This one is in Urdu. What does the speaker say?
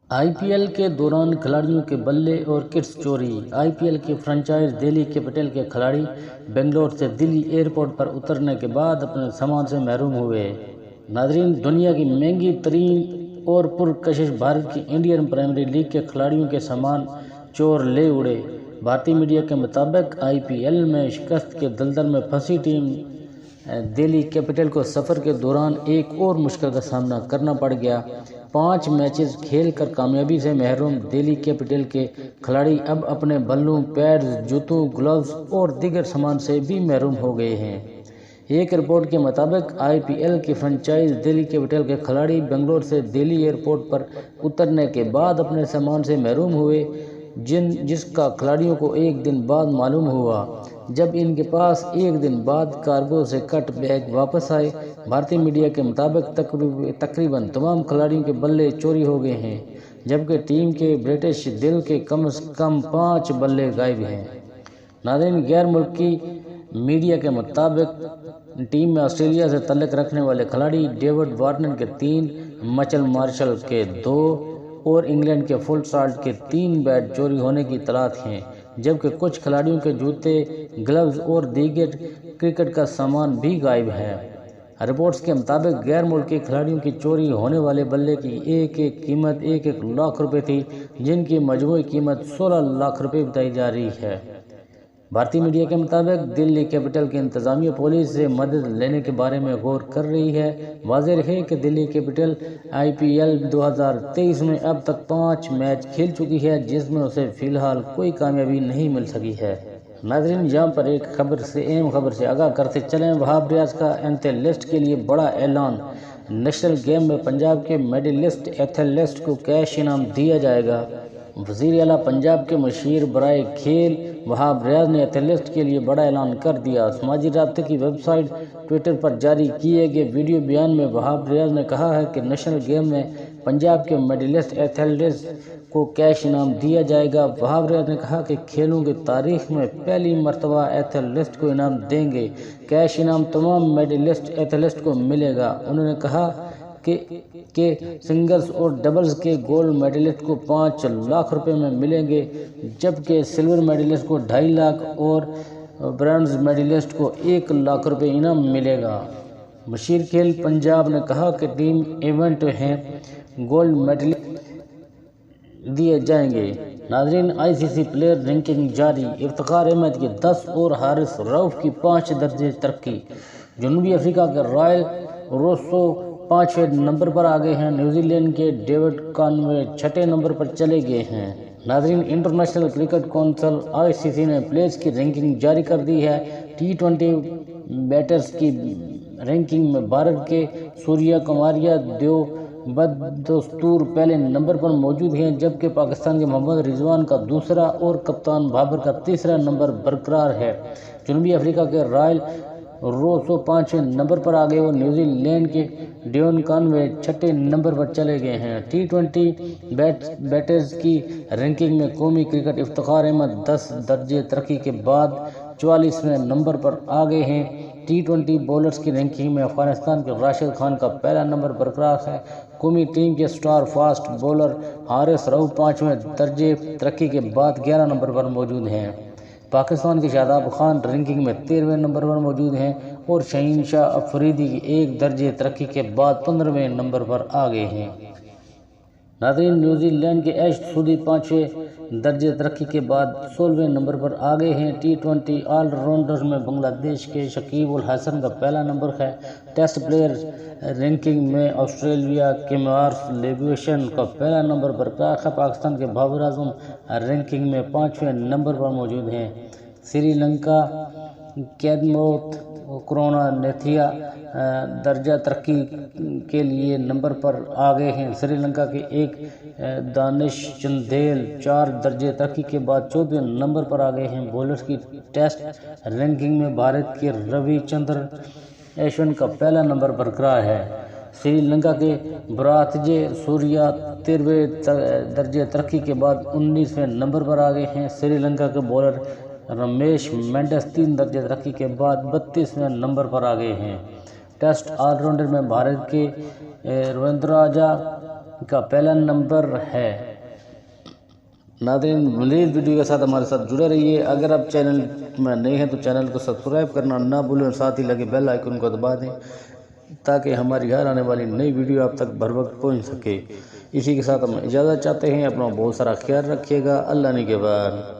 آئی پی ایل کے دوران کھلاڑیوں کے بلے اور کٹس چوری۔ آئی پی ایل کی فرنچائز دہلی کیپٹل کے کھلاڑی بنگلور سے دلی ایئرپورٹ پر اترنے کے بعد اپنے سامان سے محروم ہوئے۔ ناظرین، دنیا کی مہنگی ترین اور پرکشش بھارت کی انڈین پریمیئر لیگ کے کھلاڑیوں کے سامان چور لے اڑے۔ بھارتی میڈیا کے مطابق آئی پی ایل میں شکست کے دلدل میں پھنسی ٹیم دہلی کیپٹل کو سفر کے دوران ایک اور مشکل کا سامنا کرنا پڑ گیا۔ 5 میچز کھیل کر کامیابی سے محروم دہلی کیپٹل کے کھلاڑی اب اپنے بلوں، پیڈز، جوتوں، گلوز اور دیگر سامان سے بھی محروم ہو گئے ہیں۔ ایک رپورٹ کے مطابق آئی پی ایل کی فرنچائز دہلی کیپٹل کے کھلاڑی بنگلور سے دہلی ایئرپورٹ پر اترنے کے بعد اپنے سامان سے محروم ہوئے، جس کا کھلاڑیوں کو ایک دن بعد معلوم ہوا، جب ان کے پاس ایک دن بعد کارگو سے کٹ بیگ واپس آئے۔ بھارتی میڈیا کے مطابق تقریباً تمام کھلاڑیوں کے بلے چوری ہو گئے ہیں، جبکہ ٹیم کے برٹش دل کے کم از کم 5 بلے غائب ہیں۔ ناظرین، غیر ملکی میڈیا کے مطابق ٹیم میں آسٹریلیا سے تعلق رکھنے والے کھلاڑی ڈیوڈ وارنر کے 3، مچل مارشل کے 2 اور انگلینڈ کے فل سالٹ کے 3 بیٹ چوری ہونے کی اطلاعات ہیں، جبکہ کچھ کھلاڑیوں کے جوتے، گلوز اور دیگر کرکٹ کا سامان بھی غائب ہے۔ رپورٹس کے مطابق غیر ملکی کھلاڑیوں کی چوری ہونے والے بلے کی ایک قیمت 1 لاکھ روپے تھی، جن کی مجموعی قیمت 16 لاکھ روپے بتائی جا رہی ہے۔ بھارتی میڈیا کے مطابق دلی کیپٹل کی انتظامیہ پولیس سے مدد لینے کے بارے میں غور کر رہی ہے۔ واضح ہے کہ دلی کیپٹل آئی پی ایل 2023 میں اب تک 5 میچ کھیل چکی ہے، جس میں اسے فی الحال کوئی کامیابی نہیں مل سکی ہے۔ ناظرین، یہاں پر ایک اہم خبر سے آگاہ کرتے چلیں۔ وہاب ریاض کا ایتھلیٹس کے لیے بڑا اعلان، نیشنل گیم میں پنجاب کے میڈلسٹ ایتھلیٹس کو کیش انعام دیا جائے گا۔ وزیر اعلیٰ پنجاب کے مشیر برائے کھیل وہاب ریاض نے ایتھلیٹس کے لیے بڑا اعلان کر دیا۔ سماجی رابطے کی ویب سائٹ ٹویٹر پر جاری کیے گئے ویڈیو بیان میں وہاب ریاض نے کہا ہے کہ نیشنل گیم میں پنجاب کے میڈلسٹ ایتھلیٹس کو کیش انعام دیا جائے گا۔ وہاب ریاض نے کہا کہ کھیلوں کی تاریخ میں پہلی مرتبہ ایتھلیٹس کو انعام دیں گے۔ کیش انعام تمام میڈلسٹ ایتھلیٹس کو ملے گا۔ انہوں نے کہا کہ سنگلز اور ڈبلز کے گولڈ میڈلسٹ کو 5 لاکھ روپے میں ملیں گے، جبکہ سلور میڈلسٹ کو 2.5 لاکھ اور برونز میڈلسٹ کو 1 لاکھ روپے انعام ملے گا۔ مشیر کھیل پنجاب نے کہا کہ ٹیم ایونٹ ہیں، گولڈ میڈل دیے جائیں گے۔ ناظرین، آئی سی سی پلیئر رینکنگ جاری، افتخار احمد کی 10 اور حارث رؤف کی 5 درجے ترقی۔ جنوبی افریقہ کے رائل روسو 5ویں نمبر پر آگئے ہیں، نیوزی لینڈ کے ڈیوڈ کانوے 6 نمبر پر چلے گئے ہیں۔ ناظرین، انٹرنیشنل کرکٹ کونسل آئی سی سی نے پلیئرز کی رینکنگ جاری کر دی ہے۔ T20 بیٹرز کی رینکنگ میں بھارت کے سوریہ کمار یادیو بدستور پہلے نمبر پر موجود ہیں، جبکہ پاکستان کے محمد رضوان کا 2 اور کپتان بابر کا 3 نمبر برقرار ہے۔ جنوبی افریقہ کے رائل روسو 5ویں نمبر پر آگئے اور نیوزی لینڈ کے ڈیون کانوے 6 نمبر پر چلے گئے ہیں۔ T20 بیٹرز کی رینکنگ میں قومی کرکٹ افتخار احمد 10 درجے ترقی کے بعد 44ویں نمبر پر آگئے ہیں۔ T20 بولرز کی رینکنگ میں افغانستان کے راشد خان کا پہلا نمبر برقرار ہے۔ قومی ٹیم کے سٹار فاسٹ بولر حارث رؤف 5ویں درجے ترقی کے بعد 11 نمبر پر موجود ہیں۔ پاکستان کے شاداب خان رینکنگ میں 13ویں نمبر پر موجود ہیں اور شہین شاہ افریدی 1 درجے ترقی کے بعد 15ویں نمبر پر آگئے ہیں۔ ناظرین، نیوزی لینڈ کے ایش سودھی 5ویں درجے ترقی کے بعد 16ویں نمبر پر آگئے ہیں۔ T20 آل راؤنڈرز میں بنگلہ دیش کے شکیب الحسن کا پہلا نمبر ہے۔ ٹیسٹ پلیئر رینکنگ میں آسٹریلیا کے مارس لیویشن کا پہلا نمبر برقرار ہے۔ پاکستان کے بابر اعظم رینکنگ میں 5ویں نمبر پر موجود ہیں۔ سری لنکا کیدموت کرونانیتھیا درجہ ترقی کے لیے نمبر پر آگئے ہیں۔ سری لنکا کے ایک دانش چندیل 4 درجے ترقی کے بعد 14ویں نمبر پر آگئے ہیں۔ بولرز کی ٹیسٹ رینکنگ میں بھارت کے روی چندرن اشون کا پہلا نمبر برقرار ہے۔ سری لنکا کے براتجے سوریا 13ویں درجے ترقی کے بعد 19ویں نمبر پر آگئے ہیں۔ سری لنکا کے بولر رمیش مینڈس 3 درجے ترقی کے بعد 32ویں نمبر پر آگئے ہیں۔ ٹیسٹ آل راؤنڈر میں بھارت کے رویندراجا کا پہلا نمبر ہے۔ ناظرین مزید ویڈیو کے ساتھ ہمارے ساتھ جڑے رہیے۔ اگر آپ چینل میں نئے ہیں تو چینل کو سبسکرائب کرنا نہ بھولیں اور ساتھ ہی لگے بیل آئیکن کو دبا دیں تاکہ ہماری ہر آنے والی نئی ویڈیو آپ تک بر وقت پہنچ سکے۔ اسی کے ساتھ ہم اجازت چاہتے ہیں، اپنا بہت سارا خیال رکھیے گا۔ اللہ نگہبان۔